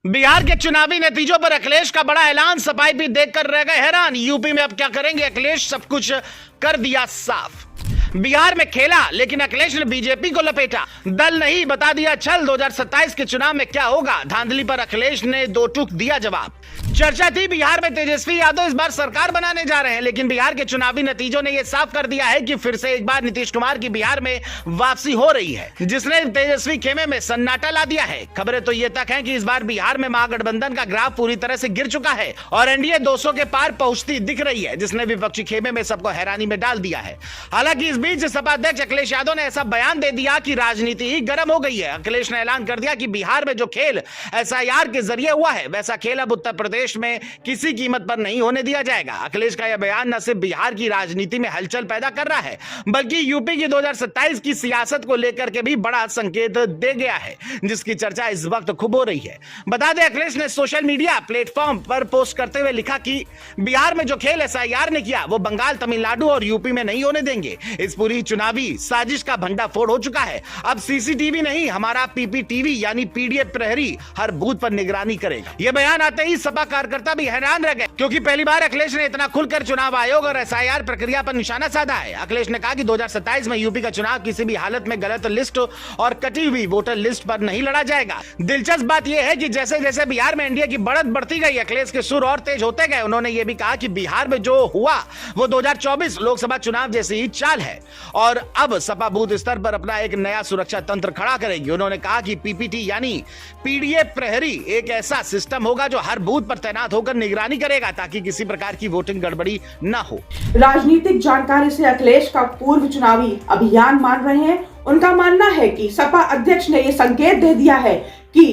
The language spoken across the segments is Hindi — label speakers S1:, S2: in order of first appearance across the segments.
S1: बिहार के चुनावी नतीजों पर अखिलेश का बड़ा ऐलान, सफाई भी देखकर रह गए हैरान। यूपी में अब क्या करेंगे अखिलेश, सब कुछ कर दिया साफ। बिहार में खेला लेकिन अखिलेश ने बीजेपी को लपेटा, दल नहीं बता दिया छल। 2027 के चुनाव में क्या होगा, धांधली पर अखिलेश ने दो टूक दिया जवाब। चर्चा थी बिहार में तेजस्वी यादव इस बार सरकार बनाने जा रहे हैं, लेकिन बिहार के चुनावी नतीजों ने यह साफ कर दिया है कि फिर से एक बार नीतीश कुमार की बिहार में वापसी हो रही है, जिसने तेजस्वी खेमे में सन्नाटा ला दिया है। खबरें तो ये तक हैं कि इस बार बिहार में महागठबंधन का ग्राफ पूरी तरह से गिर चुका है और एनडीए 200 के पार पहुंचती दिख रही है, जिसने विपक्षी खेमे में सबको हैरानी में डाल दिया है। हालांकि इस बीच सपा अध्यक्ष अखिलेश यादव ने ऐसा बयान दे दिया कि राजनीति ही गर्म हो गई है। अखिलेश ने ऐलान कर दिया कि बिहार में जो खेल एसआईआर के जरिए हुआ है, वैसा खेल अब उत्तर प्रदेश में किसी कीमत पर नहीं होने दिया जाएगा। अखिलेश का यह बयान न सिर्फ बिहार की राजनीति में हलचल पैदा कर रहा है, बल्कि यूपी की 2027 की सियासत को लेकर के भी बड़ा संकेत दे गया है, जिसकी चर्चा इस वक्त खूब हो रही है। बता दें, अखिलेश ने सोशल मीडिया प्लेटफॉर्म पर पोस्ट करते हुए लिखा कि बिहार में जो खेल एसआईआर ने किया, वो बंगाल, तमिलनाडु और यूपी में नहीं होने देंगे। इस पूरी चुनावी साजिश का भंडाफोड़ हो चुका है। अब सीसीटीवी नहीं, हमारा पीपीटीवी यानी पीडीएफ प्रहरी हर बूथ पर निगरानी करेगा। यह बयान आते ही सपा कार्यकर्ता भी हैरान रह गए, क्योंकि पहली बार अखिलेश ने इतना खुलकर चुनाव आयोग और एसआईआर प्रक्रिया पर निशाना साधा है। अखिलेश ने कहा कि 2027 में यूपी का चुनाव किसी भी हालत में गलत लिस्ट और कटी हुई वोटर लिस्ट पर नहीं लड़ा जाएगा। दिलचस्प बात यह है कि जैसे जैसे बिहार में एनडीए की बढ़त बढ़ती गई, अखिलेश के सुर और तेज होते गए। उन्होंने यह भी कहा कि बिहार में जो हुआ वो 2024 लोकसभा चुनाव जैसी ही चाल है और अब सपा बूथ स्तर पर अपना एक नया सुरक्षा तंत्र खड़ा करेगी। उन्होंने कहा कि पीपीटी यानी पीडीएफ प्रहरी एक ऐसा सिस्टम होगा जो हर बूथ पर तैनात होकर निगरानी करेगा, ताकि किसी प्रकार की वोटिंग गड़बड़ी न हो।
S2: राजनीतिक जानकारी से अखिलेश का पूर्व चुनावी अभियान मान रहे हैं। उनका मानना है कि सपा अध्यक्ष ने ये संकेत दे दिया है कि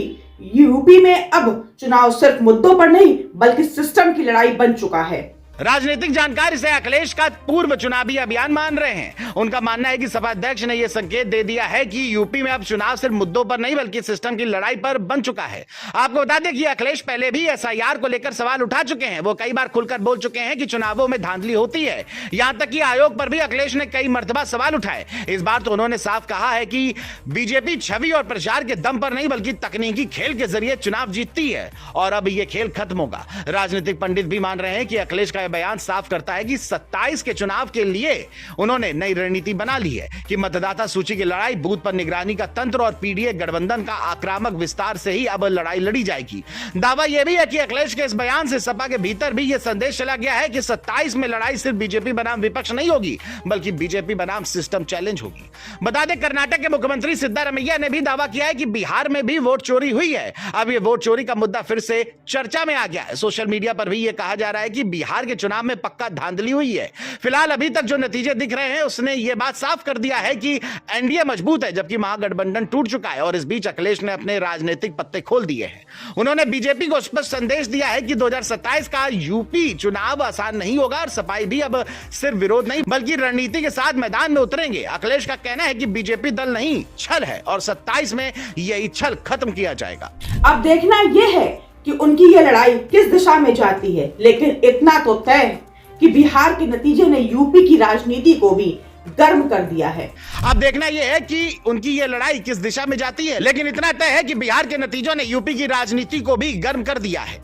S2: यूपी में अब चुनाव सिर्फ मुद्दों पर नहीं बल्कि सिस्टम की लड़ाई बन चुका है।
S1: राजनीतिक जानकारी से अखिलेश का पूर्व चुनावी अभियान मान रहे हैं। उनका मानना है कि सपा अध्यक्ष ने यह संकेत दे दिया है कि यूपी में अब चुनाव सिर्फ मुद्दों पर नहीं बल्कि सिस्टम की लड़ाई पर बन चुका है। आपको बता दें कि अखिलेश पहले भी एसआईआर को लेकर सवाल उठा चुके हैं। वो कई बार खुलकर बोल चुके हैं कि चुनावों में धांधली होती है। यहां तक कि आयोग पर भी अखिलेश ने कई मर्तबा सवाल उठाए। इस बार तो उन्होंने साफ कहा है कि बीजेपी छवि और प्रचार के दम पर नहीं बल्कि तकनीकी खेल के जरिए चुनाव जीतती है और अब यह खेल खत्म होगा। राजनीतिक पंडित भी मान रहे हैं कि अखिलेश का यह बयान साफ करता है कि 27 के चुनाव के लिए उन्होंने नई रणनीति बना ली है कि मतदाता सूची की लड़ाई, बूथ पर निगरानी का तंत्र और पीडीए गठबंधन का आक्रामक विस्तार से ही अब लड़ाई लड़ी जाएगी। दावा यह भी है कि अखिलेश के इस बयान से सपा के भीतर भी यह संदेश चला गया है कि 27 में लड़ाई सिर्फ बीजेपी बनाम विपक्ष नहीं होगी बल्कि बीजेपी बनाम सिस्टम चैलेंज होगी। बता दें, कर्नाटक के मुख्यमंत्री सिद्धारमैया ने भी दावा किया है कि बिहार में भी वोट चोरी हुई है। अब यह वोट चोरी का मुद्दा फिर से चर्चा में आ गया है। सोशल मीडिया पर भी यह कहा जा रहा है कि बिहार के चुनाव में पक्का धांधली हुई है। फिलहाल अभी तक जो नतीजे दिख रहे हैं उसने यह बात साफ कर दिया है कि एनडीए मजबूत है जबकि महागठबंधन टूट चुका है और इस बीच अखिलेश ने अपने राजनीतिक पत्ते खोल दिए हैं। उन्होंने बीजेपी को स्पष्ट संदेश दिया है कि 2027 का यूपी चुनाव आसान नहीं होगा और सपाई भी अब सिर्फ विरोध नहीं बल्कि रणनीति के साथ मैदान में उतरेंगे। अखिलेश का कहना है कि बीजेपी दल नहीं छल है और 27 में यही छल खत्म किया जाएगा।
S2: अब देखना यह है कि उनकी यह लड़ाई किस दिशा में जाती है, लेकिन इतना तो तय कि बिहार के नतीजे ने यूपी की राजनीति को भी गर्म कर दिया है।
S1: अब देखना यह है कि उनकी यह लड़ाई किस दिशा में जाती है, लेकिन इतना तय है कि बिहार के नतीजों ने यूपी की राजनीति को भी गर्म कर दिया है।